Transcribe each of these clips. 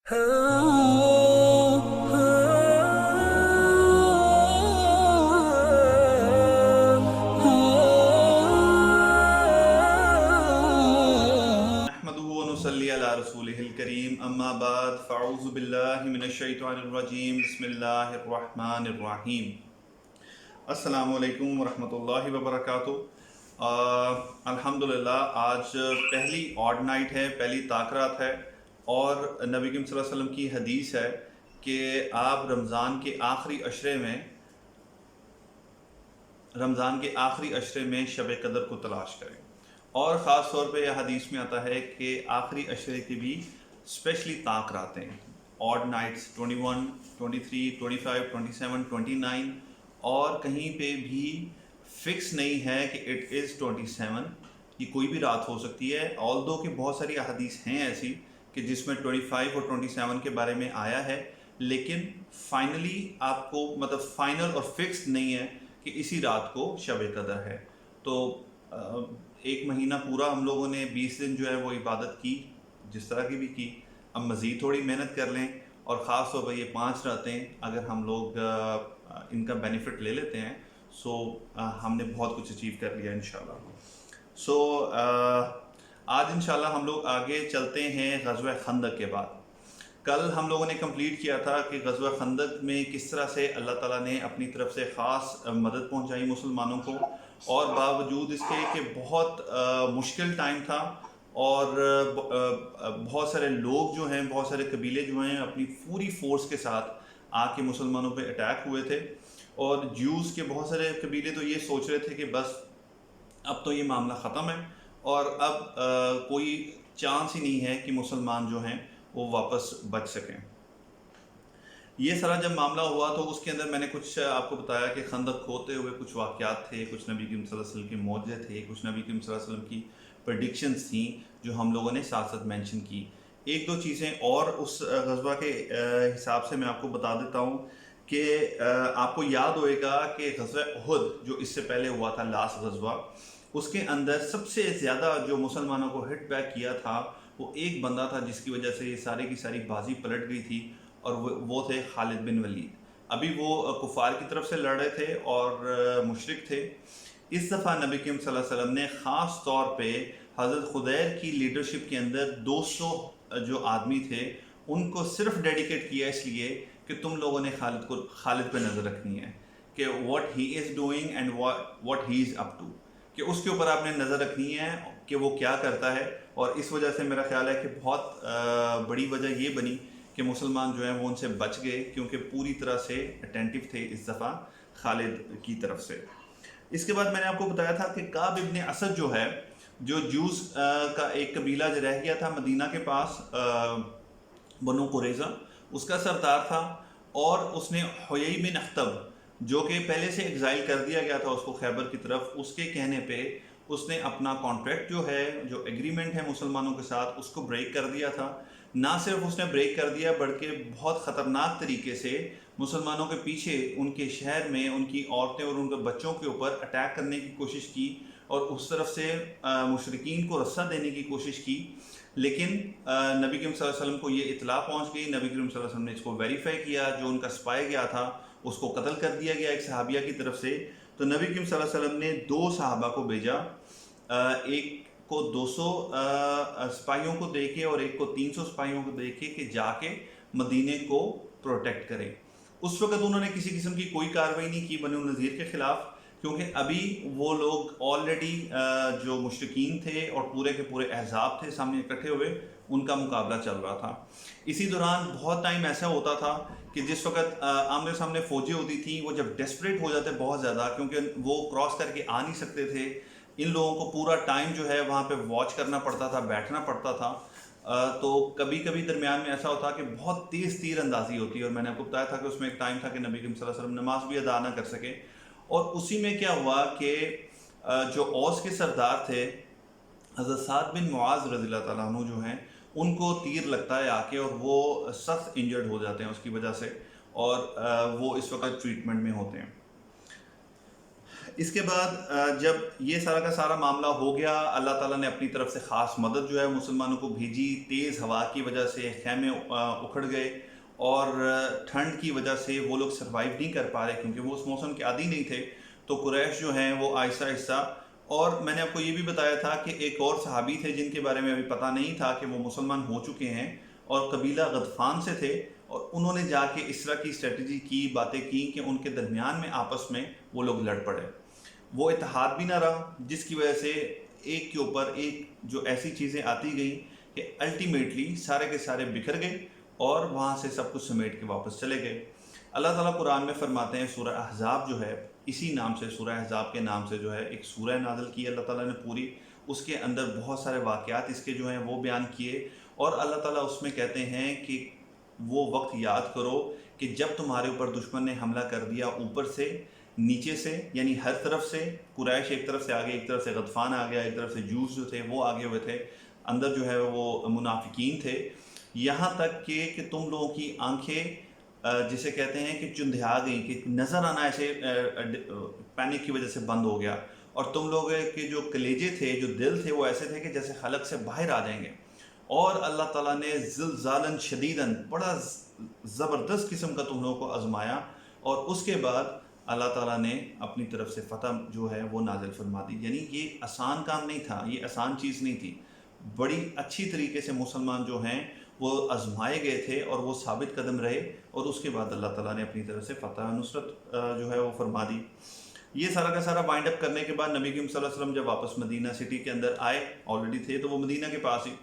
نحمده ونصلي على رسوله الكريم اما بعد فاعوذ باللہ من الشیطان الرجیم بسم اللہ الرحمن الرحیم۔ السلام علیکم ورحمۃ اللہ وبرکاتہ۔ الحمدللہ آج پہلی آڈ نائٹ ہے، پہلی طاق ہے، اور نبی کریم صلی اللہ علیہ وسلم کی حدیث ہے کہ آپ رمضان کے آخری عشرے میں شب قدر کو تلاش کریں، اور خاص طور پہ یہ حدیث میں آتا ہے کہ آخری عشرے کی بھی اسپیشلی طاق راتیں، آڈ نائٹس 21، 23، 25، 27، 29، اور کہیں پہ بھی فکس نہیں ہے کہ اٹ از 27، یہ کوئی بھی رات ہو سکتی ہے، آلدو کہ بہت ساری احادیث ہیں ایسی کہ جس میں 25 اور 27 کے بارے میں آیا ہے، لیکن فائنلی آپ کو فائنل اور فکس نہیں ہے کہ اسی رات کو شب قدر ہے۔ تو ایک مہینہ پورا ہم لوگوں نے 20 دن جو ہے وہ عبادت کی، جس طرح کی بھی کی، اب مزید تھوڑی محنت کر لیں، اور خاص طور پر یہ 5 راتیں اگر ہم لوگ ان کا بینیفٹ لے لیتے ہیں سو ہم نے بہت کچھ اچیو کر لیا انشاءاللہ۔ سو آج انشاءاللہ ہم لوگ آگے چلتے ہیں غزوہ خندق کے بعد۔ کل ہم لوگوں نے کمپلیٹ کیا تھا کہ غزوہ خندق میں کس طرح سے اللہ تعالیٰ نے اپنی طرف سے خاص مدد پہنچائی مسلمانوں کو، اور باوجود اس کے کہ بہت مشکل ٹائم تھا، اور بہت سارے لوگ جو ہیں، بہت سارے قبیلے جو ہیں اپنی پوری فورس کے ساتھ آ کے مسلمانوں پہ اٹیک ہوئے تھے، اور جیوز کے بہت سارے قبیلے تو یہ سوچ رہے تھے کہ بس اب تو یہ معاملہ ختم ہے، اور اب کوئی چانس ہی نہیں ہے کہ مسلمان جو ہیں وہ واپس بچ سکیں۔ یہ سارا جب معاملہ ہوا تو اس کے اندر میں نے کچھ آپ کو بتایا کہ خندق کھوتے ہوئے کچھ واقعات تھے، کچھ نبی کریم صلی اللہ علیہ وسلم کے معجزے تھے، کچھ نبی کریم صلی اللہ علیہ وسلم کی پریڈکشنز تھیں جو ہم لوگوں نے ساتھ ساتھ مینشن کی۔ ایک دو چیزیں اور اس غزوہ کے حساب سے میں آپ کو بتا دیتا ہوں کہ آپ کو یاد ہوئے گا کہ غزوہ احد جو اس سے پہلے ہوا تھا، لاسٹ غزوہ، اس کے اندر سب سے زیادہ جو مسلمانوں کو ہٹ بیک کیا تھا وہ ایک بندہ تھا جس کی وجہ سے یہ ساری کی ساری بازی پلٹ گئی تھی، اور وہ تھے خالد بن ولید۔ ابھی وہ کفار کی طرف سے لڑ رہے تھے اور مشرک تھے۔ اس دفعہ نبی کریم صلی اللہ علیہ وسلم نے خاص طور پہ حضرت خدیر کی لیڈرشپ کے اندر 200 جو آدمی تھے ان کو صرف ڈیڈیکیٹ کیا اس لیے کہ تم لوگوں نے خالد پہ نظر رکھنی ہے، کہ what he is doing and what he is up to، کہ اس کے اوپر آپ نے نظر رکھنی ہے کہ وہ کیا کرتا ہے۔ اور اس وجہ سے میرا خیال ہے کہ بہت بڑی وجہ یہ بنی کہ مسلمان جو ہیں وہ ان سے بچ گئے، کیونکہ پوری طرح سے اٹینٹیو تھے اس دفعہ خالد کی طرف سے۔ اس کے بعد میں نے آپ کو بتایا تھا کہ کعب ابن اسد جو ہے، جو جوز کا ایک قبیلہ جو رہ گیا تھا مدینہ کے پاس، بنو قریظہ، اس کا سردار تھا، اور اس نے حیی بن اخطب جو کہ پہلے سے ایگزائل کر دیا گیا تھا اس کو خیبر کی طرف، اس کے کہنے پہ اس نے اپنا کانٹریکٹ جو ہے، جو ایگریمنٹ ہے مسلمانوں کے ساتھ، اس کو بریک کر دیا تھا۔ نہ صرف اس نے بریک کر دیا بلکہ بہت خطرناک طریقے سے مسلمانوں کے پیچھے ان کے شہر میں ان کی عورتیں اور ان کے بچوں کے اوپر اٹیک کرنے کی کوشش کی، اور اس طرف سے مشرکین کو رسہ دینے کی کوشش کی، لیکن نبی کریم صلی اللہ علیہ وسلم کو یہ اطلاع پہنچ گئی۔ نبی کریم صلی اللہ علیہ وسلم نے اس کو ویریفائی کیا، جو ان کا اسپائی گیا تھا اس کو قتل کر دیا گیا ایک صحابیہ کی طرف سے۔ تو نبی کریم صلی اللہ علیہ وسلم نے 2 صحابہ کو بھیجا، ایک کو 200 سپاہیوں کو دے کے اور ایک کو 300 سپاہیوں کو دے کے کہ جا کے مدینے کو پروٹیکٹ کریں۔ اس وقت انہوں نے کسی قسم کی کوئی کارروائی نہیں کی بنو نذیر کے خلاف، کیونکہ ابھی وہ لوگ آلریڈی جو مشرکین تھے اور پورے کے پورے احزاب تھے سامنے اکٹھے ہوئے، ان کا مقابلہ چل رہا تھا۔ اسی دوران بہت ٹائم ایسا ہوتا تھا کہ جس وقت آمنے سامنے فوجیں ہوتی تھیں، وہ جب ڈیسپریٹ ہو جاتے بہت زیادہ، کیونکہ وہ کراس کر کے آ نہیں سکتے تھے، ان لوگوں کو پورا ٹائم جو ہے وہاں پہ واچ کرنا پڑتا تھا، بیٹھنا پڑتا تھا، تو کبھی کبھی درمیان میں ایسا ہوتا کہ بہت تیز تیر اندازی ہوتی ہے، اور میں نے آپ کو بتایا تھا کہ اس میں ایک ٹائم تھا کہ نبی کریم صلی اللہ علیہ وسلم نماز بھی ادا نہ کر سکے۔ اور اسی میں کیا ہوا کہ جو اوس کے سردار تھے حضرت سعد بن معاذ رضی اللہ تعالیٰ عنہ جو ہیں، ان کو تیر لگتا ہے آ کے، اور وہ سخت انجرڈ ہو جاتے ہیں اس کی وجہ سے، اور وہ اس وقت ٹریٹمنٹ میں ہوتے ہیں۔ اس کے بعد جب یہ سارا کا سارا معاملہ ہو گیا، اللہ تعالیٰ نے اپنی طرف سے خاص مدد جو ہے مسلمانوں کو بھیجی. تیز ہوا کی وجہ سے خیمے اکھڑ گئے، اور ٹھنڈ کی وجہ سے وہ لوگ سروائیو نہیں کر پا رہے کیونکہ وہ اس موسم کے عادی نہیں تھے. تو قریش جو ہیں وہ آہستہ آہستہ، اور میں نے آپ کو یہ بھی بتایا تھا کہ ایک اور صحابی تھے جن کے بارے میں ابھی پتہ نہیں تھا کہ وہ مسلمان ہو چکے ہیں، اور قبیلہ غطفان سے تھے، اور انہوں نے جا کے اس طرح کی اسٹریٹجی کی، باتیں کی کہ ان کے درمیان میں آپس میں وہ لوگ لڑ پڑے. وہ اتحاد بھی نہ رہا، جس کی وجہ سے ایک کے اوپر ایک جو ایسی چیزیں آتی گئیں کہ الٹیمیٹلی سارے کے سارے بکھر گئے اور وہاں سے سب کچھ سمیٹ کے واپس چلے گئے. اللہ تعالیٰ قرآن میں فرماتے ہیں، سورہ احزاب جو ہے، اسی نام سے سورہ احزاب کے نام سے جو ہے ایک سورہ نازل کی اللہ تعالیٰ نے پوری. اس کے اندر بہت سارے واقعات اس کے جو ہیں وہ بیان کیے، اور اللہ تعالیٰ اس میں کہتے ہیں کہ وہ وقت یاد کرو کہ جب تمہارے اوپر دشمن نے حملہ کر دیا اوپر سے نیچے سے، یعنی ہر طرف سے. قریش ایک طرف سے آگے، ایک طرف سے غطفان آ گیا، ایک طرف سے جوس جو تھے وہ آگے ہوئے تھے، اندر جو ہے وہ منافقین تھے. یہاں تک کہ تم لوگوں کی آنکھیں جسے کہتے ہیں کہ چندھیا گئیں، کہ نظر آنا ایسے پینک کی وجہ سے بند ہو گیا، اور تم لوگ کے جو کلیجے تھے، جو دل تھے، وہ ایسے تھے کہ جیسے خلق سے باہر آ جائیں گے. اور اللہ تعالیٰ نے زلزالاً شدیداً، بڑا زبردست قسم کا تم لوگوں کو آزمایا، اور اس کے بعد اللہ تعالیٰ نے اپنی طرف سے فتح جو ہے وہ نازل فرما دی. یعنی یہ آسان کام نہیں تھا، یہ آسان چیز نہیں تھی. بڑی اچھی طریقے سے مسلمان جو ہیں وہ آزمائے گئے تھے، اور وہ ثابت قدم رہے، اور اس کے بعد اللہ تعالیٰ نے اپنی طرف سے فتح نصرت جو ہے وہ فرما دی. یہ سارا کا سارا وائنڈ اپ کرنے کے بعد نبی کریم صلی اللہ علیہ وسلم جب واپس مدینہ سٹی کے اندر آئے، آلریڈی تھے تو وہ مدینہ کے پاس ہی،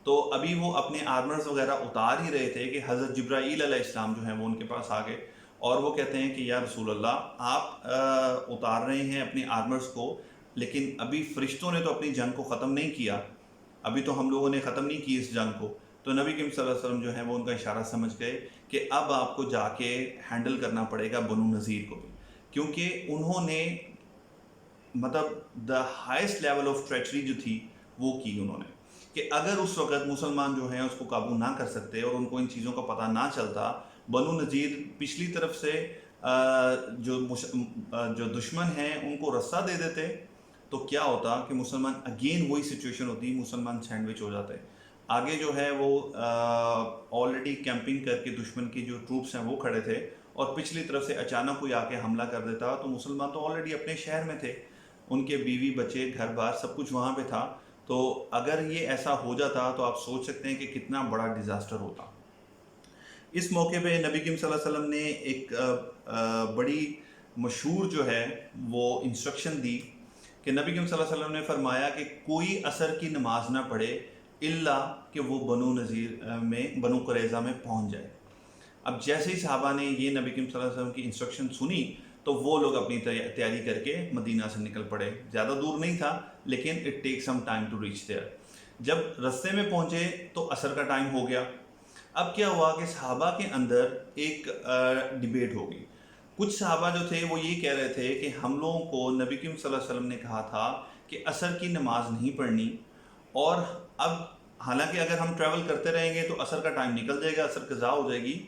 تو ابھی وہ اپنے آرمرز وغیرہ اتار ہی رہے تھے کہ حضرت جبرائیل علیہ السلام جو ہیں وہ ان کے پاس آ گئے، اور وہ کہتے ہیں کہ یا رسول اللہ، آپ اتار رہے ہیں اپنے آرمرز کو، لیکن ابھی فرشتوں نے تو اپنی جنگ کو ختم نہیں کیا، ابھی تو ہم لوگوں نے ختم نہیں کی اس جنگ کو. تو نبی کریم صلی اللہ علیہ وسلم جو ہے وہ ان کا اشارہ سمجھ گئے کہ اب آپ کو جا کے ہینڈل کرنا پڑے گا بنو نذیر کو بھی، کیونکہ انہوں نے مطلب دا ہائیسٹ لیول آف ٹریچری جو تھی وہ کی انہوں نے، کہ اگر اس وقت مسلمان جو ہیں اس کو قابو نہ کر سکتے اور ان کو ان چیزوں کا پتہ نہ چلتا، بنو نذیر پچھلی طرف سے جو دشمن ہیں ان کو رستہ دے دیتے، تو کیا ہوتا کہ مسلمان اگین وہی سچویشن ہوتی، مسلمان سینڈوچ ہو جاتے. آگے جو ہے وہ آلریڈی کیمپنگ کر کے دشمن کی جو ٹروپس ہیں وہ کھڑے تھے، اور پچھلی طرف سے اچانک کوئی آ کے حملہ کر دیتا، تو مسلمان تو آلریڈی اپنے شہر میں تھے، ان کے بیوی بچے گھر بار سب کچھ وہاں پہ تھا. تو اگر یہ ایسا ہو جاتا تو آپ سوچ سکتے ہیں کہ کتنا بڑا ڈیزاسٹر ہوتا. اس موقع پہ نبی کریم صلی اللہ علیہ وسلم نے ایک بڑی مشہور جو ہے وہ انسٹرکشن دی کہ نبی کریم صلی اللہ علیہ وسلم نے فرمایا کہ کوئی عصر کی نماز نہ پڑھے الا کہ وہ بنو نذیر میں، بنو قریظہ میں پہنچ جائے. اب جیسے ہی صحابہ نے یہ نبی کریم صلی اللہ علیہ وسلم کی انسٹرکشن سنی تو وہ لوگ اپنی تیاری کر کے مدینہ سے نکل پڑے. زیادہ دور نہیں تھا لیکن it take some time to reach there. جب رستے میں پہنچے تو عصر کا ٹائم ہو گیا. اب کیا ہوا کہ صحابہ کے اندر ایک ڈیبیٹ ہو گئی. کچھ صحابہ جو تھے وہ یہ کہہ رہے تھے کہ ہم لوگوں کو نبی کریم صلی اللہ علیہ وسلم نے کہا تھا کہ عصر کی نماز نہیں پڑھنی، اور اب حالانکہ اگر ہم ٹریول کرتے رہیں گے تو عصر کا ٹائم نکل جائے گا، عصر قضا ہو جائے گی،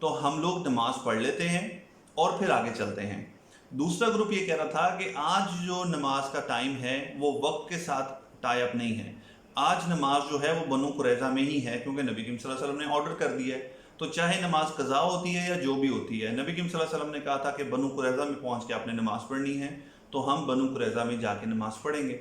تو ہم لوگ نماز پڑھ لیتے ہیں اور پھر آگے چلتے ہیں. دوسرا گروپ یہ کہہ رہا تھا کہ آج جو نماز کا ٹائم ہے وہ وقت کے ساتھ ٹائی اپ نہیں ہے، آج نماز جو ہے وہ بنو قریظہ میں ہی ہے، کیونکہ نبی کریم صلی اللہ علیہ وسلم نے آرڈر کر دیا ہے. تو چاہے نماز قضا ہوتی ہے یا جو بھی ہوتی ہے، نبی کریم صلی اللہ علیہ وسلم نے کہا تھا کہ بنو قریظہ میں پہنچ کے آپ نے نماز پڑھنی ہے، تو ہم بنو قریظہ میں جا کے نماز پڑھیں گے.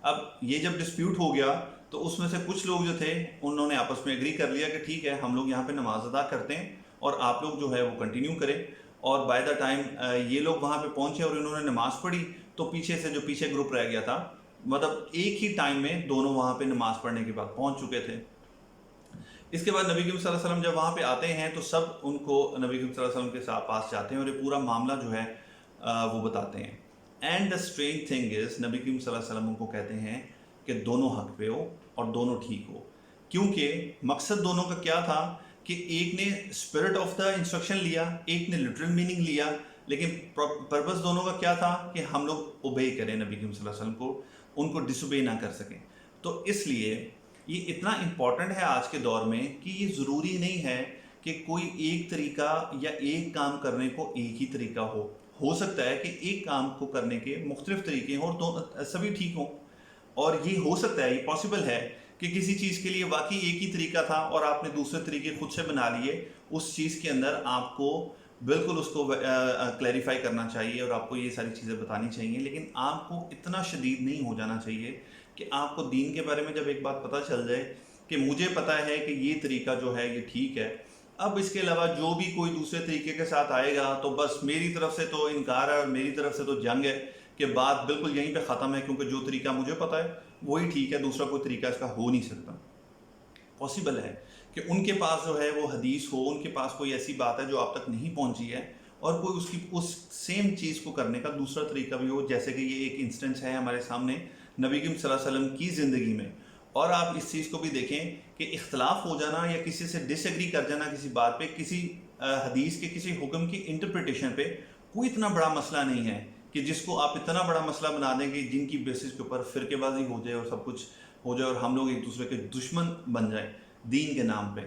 اب یہ جب ڈسپیوٹ ہو گیا تو اس میں سے کچھ لوگ جو تھے انہوں نے آپس میں ایگری کر لیا کہ ٹھیک ہے ہم لوگ یہاں پہ نماز ادا کرتے ہیں اور آپ لوگ جو ہے وہ کنٹینیو کریں. اور بائی دا ٹائم یہ لوگ وہاں پہ پہنچے اور انہوں نے نماز پڑھی تو پیچھے سے جو پیچھے گروپ رہ گیا تھا، مطلب ایک ہی ٹائم میں دونوں وہاں پہ نماز پڑھنے کے بعد پہنچ چکے تھے. اس کے بعد نبی کریم صلی اللہ علیہ وسلم جب وہاں پہ آتے ہیں تو سب ان کو نبی کریم صلی اللہ علیہ وسلم کے پاس جاتے ہیں اور یہ پورا معاملہ جو ہے وہ بتاتے ہیں. And the strange thing is, نبی کریم صلی اللہ علیہ وسلم ان کو کہتے ہیں کہ دونوں حق پہ ہو اور دونوں ٹھیک ہو، کیونکہ مقصد دونوں کا کیا تھا کہ ایک نے اسپرٹ آف دا انسٹرکشن لیا، ایک نے لٹرل میننگ لیا، لیکن پرپس دونوں کا کیا تھا کہ ہم لوگ اوبے کریں نبی کریم صلی اللہ علیہ وسلم کو، ان کو ڈس اوبے نہ کر سکیں. تو اس لیے یہ اتنا امپورٹنٹ ہے آج کے دور میں کہ یہ ضروری نہیں ہے کہ کوئی ایک طریقہ یا ایک کام کرنے کو ایک ہی طریقہ ہو. ہو سکتا ہے کہ ایک کام کو کرنے کے مختلف طریقے ہیں اور سبھی ٹھیک ہوں، اور یہ ہو سکتا ہے، یہ پاسبل ہے کہ کسی چیز کے لیے واقعی ایک ہی طریقہ تھا اور آپ نے دوسرے طریقے خود سے بنا لیے. اس چیز کے اندر آپ کو بالکل اس کو کلیریفائی کرنا چاہیے اور آپ کو یہ ساری چیزیں بتانی چاہیے، لیکن آپ کو اتنا شدید نہیں ہو جانا چاہیے کہ آپ کو دین کے بارے میں جب ایک بات پتہ چل جائے کہ مجھے پتہ ہے کہ یہ طریقہ جو ہے یہ ٹھیک ہے، اب اس کے علاوہ جو بھی کوئی دوسرے طریقے کے ساتھ آئے گا تو بس میری طرف سے تو انکار ہے اور میری طرف سے تو جنگ ہے کہ بات بالکل یہیں پہ ختم ہے، کیونکہ جو طریقہ مجھے پتہ ہے وہی ٹھیک ہے، دوسرا کوئی طریقہ اس کا ہو نہیں سکتا. پاسبل ہے کہ ان کے پاس جو ہے وہ حدیث ہو، ان کے پاس کوئی ایسی بات ہے جو آپ تک نہیں پہنچی ہے اور کوئی اس سیم چیز کو کرنے کا دوسرا طریقہ بھی ہو، جیسے کہ یہ ایک انسٹنس ہے ہمارے سامنے نبی کریم صلی اللہ علیہ وسلم کی زندگی میں. اور آپ اس چیز کو بھی دیکھیں کہ اختلاف ہو جانا یا کسی سے ڈس ایگری کر جانا کسی بات پہ، کسی حدیث کے کسی حکم کی انٹرپریٹیشن پہ کوئی اتنا بڑا مسئلہ نہیں ہے کہ جس کو آپ اتنا بڑا مسئلہ بنا دیں گے جن کی بیسس کے اوپر فرقے بازی ہو جائے اور سب کچھ ہو جائے اور ہم لوگ ایک دوسرے کے دشمن بن جائیں دین کے نام پہ.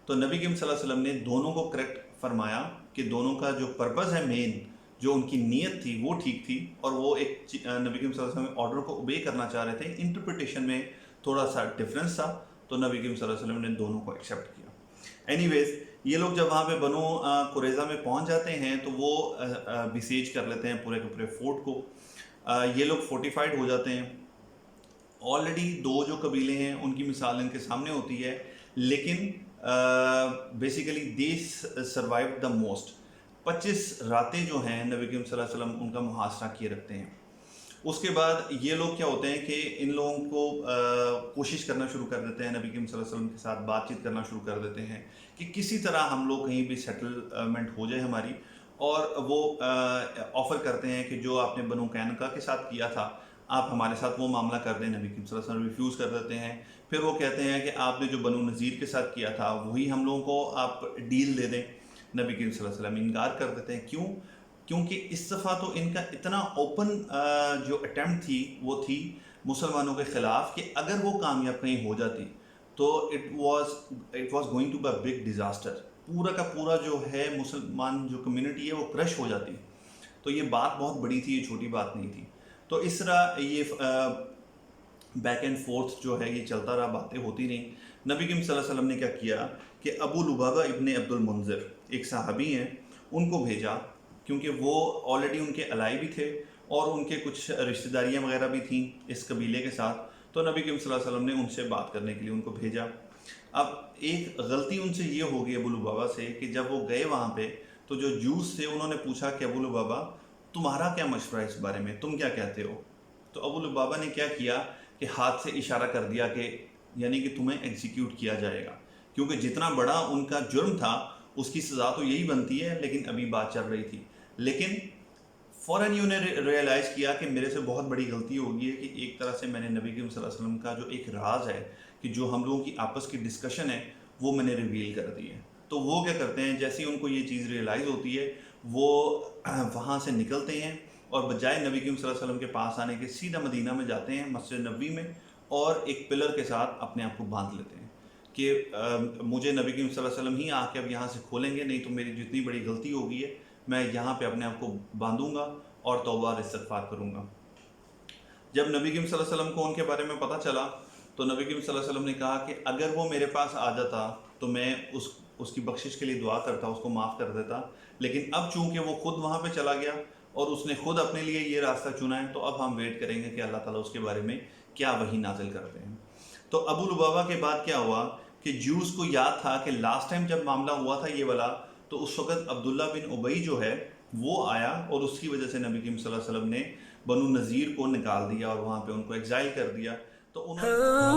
تو نبی کریم صلی اللہ علیہ وسلم نے دونوں کو کریکٹ فرمایا کہ دونوں کا جو پرپز ہے، مین جو ان کی نیت تھی وہ ٹھیک تھی، اور وہ ایک نبی کریم صلی اللہ علیہ وسلم آرڈر کو اوبے کرنا چاہ رہے تھے. انٹرپریٹیشن میں تھوڑا سا ڈفرینس تھا تو نبی کریم صلی اللہ علیہ وسلم نے دونوں کو ایکسیپٹ کیا. اینی ویز یہ لوگ جب وہاں پہ بنو قریظہ میں پہنچ جاتے ہیں تو وہ بسیج کر لیتے ہیں پورے کے پورے فورٹ کو. یہ لوگ فورٹیفائڈ ہو جاتے ہیں. آلریڈی دو جو قبیلے ہیں ان کی مثال ان کے سامنے ہوتی ہے، لیکن بیسیکلی دے سروائیوڈ دا موسٹ. 25 راتیں جو ہیں نبی کریم صلی اللہ علیہ وسلم ان کا محاصرہ کیے رکھتے ہیں. اس کے بعد یہ لوگ کیا ہوتے ہیں کہ ان لوگوں کو کوشش کرنا شروع کر دیتے ہیں، نبی کریم صلی اللہ علیہ وسلم کے ساتھ بات چیت کرنا شروع کر دیتے ہیں کہ کسی طرح ہم لوگ کہیں بھی سیٹلمنٹ ہو جائے ہماری. اور وہ آفر کرتے ہیں کہ جو آپ نے بنو قینقاع کے ساتھ کیا تھا آپ ہمارے ساتھ وہ معاملہ کر دیں. نبی کریم صلی اللہ علیہ وسلم ریفیوز کر دیتے ہیں. پھر وہ کہتے ہیں کہ آپ نے جو بنو نذیر کے ساتھ کیا تھا وہی ہم لوگوں کو آپ ڈیل دے دیں. نبی کریم صلی اللہ علیہ وسلم انکار کر دیتے ہیں. کیوں؟ کیونکہ اس دفعہ تو ان کا اتنا اوپن جو اٹیمپٹ تھی وہ تھی مسلمانوں کے خلاف کہ اگر وہ کامیاب کہیں ہو جاتی تو it was going to be a big disaster. پورا کا پورا جو ہے مسلمان جو کمیونٹی ہے وہ کرش ہو جاتی. تو یہ بات بہت بڑی تھی، یہ چھوٹی بات نہیں تھی. تو اس طرح یہ بیک اینڈ فورتھ جو ہے یہ چلتا رہا، باتیں ہوتی رہیں. نبی کریم صلی اللہ علیہ وسلم نے کیا کیا کہ ابو لبابہ ابن عبد المنذر ایک صحابی ہیں ان کو بھیجا، کیونکہ وہ آلریڈی ان کے الائی بھی تھے اور ان کے کچھ رشتہ داریاں وغیرہ بھی تھیں اس قبیلے کے ساتھ. تو نبی کریم صلی اللہ علیہ وسلم نے ان سے بات کرنے کے لیے ان کو بھیجا. اب ایک غلطی ان سے یہ ہو گئی ابو لبابہ سے کہ جب وہ گئے وہاں پہ تو جو جوس تھے انہوں نے پوچھا کہ ابو لبابہ تمہارا کیا مشورہ ہے اس بارے میں، تم کیا کہتے ہو؟ تو ابو لبابہ نے کیا کیا کہ ہاتھ سے اشارہ کر دیا کہ یعنی کہ تمہیں ایگزیکیوٹ کیا جائے گا، کیونکہ جتنا بڑا ان کا جرم تھا اس کی سزا تو یہی بنتی ہے. لیکن ابھی بات چل رہی تھی، لیکن فوراً ہی انہیں ریئلائز کیا کہ میرے سے بہت بڑی غلطی ہو گئی ہے کہ ایک طرح سے میں نے نبی کریم صلی اللہ علیہ وسلم کا جو ایک راز ہے کہ جو ہم لوگوں کی آپس کی ڈسکشن ہے وہ میں نے ریویل کر دی ہے. تو وہ کیا کرتے ہیں، جیسے ہی ان کو یہ چیز ریئلائز ہوتی ہے وہ وہاں سے نکلتے ہیں اور بجائے نبی کریم صلی اللہ علیہ وسلم کے پاس آنے کے سیدھا مدینہ میں جاتے ہیں، مسجد نبوی میں، اور ایک پلر کے ساتھ اپنے آپ کو باندھ لیتے ہیں کہ مجھے نبی کریم صلی اللہ علیہ وسلم ہی آ کے اب یہاں سے کھولیں گے، نہیں تو میری جتنی بڑی غلطی ہوگی ہے میں یہاں پہ اپنے آپ کو باندھوں گا اور توبہ اور استغفار کروں گا. جب نبی کریم صلی اللہ علیہ وسلم کو ان کے بارے میں پتہ چلا تو نبی کریم صلی اللہ علیہ وسلم نے کہا کہ اگر وہ میرے پاس آ جاتا تو میں اس کی بخشش کے لیے دعا کرتا، اس کو معاف کر دیتا. لیکن اب چونکہ وہ خود وہاں پہ چلا گیا اور اس نے خود اپنے لیے یہ راستہ چنا ہے تو اب ہم ویٹ کریں گے کہ اللہ تعالیٰ اس کے بارے میں کیا وحی نازل کرتے ہیں. تو ابو لبابہ کے بعد کیا ہوا کہ جوز کو یاد تھا کہ لاسٹ ٹائم جب معاملہ ہوا تھا یہ والا تو اس وقت عبداللہ بن ابی جو ہے وہ آیا اور اس کی وجہ سے نبی کریم صلی اللہ علیہ وسلم نے بنو نذیر کو نکال دیا اور وہاں پہ ان کو ایگزائل کر دیا. تو انہوں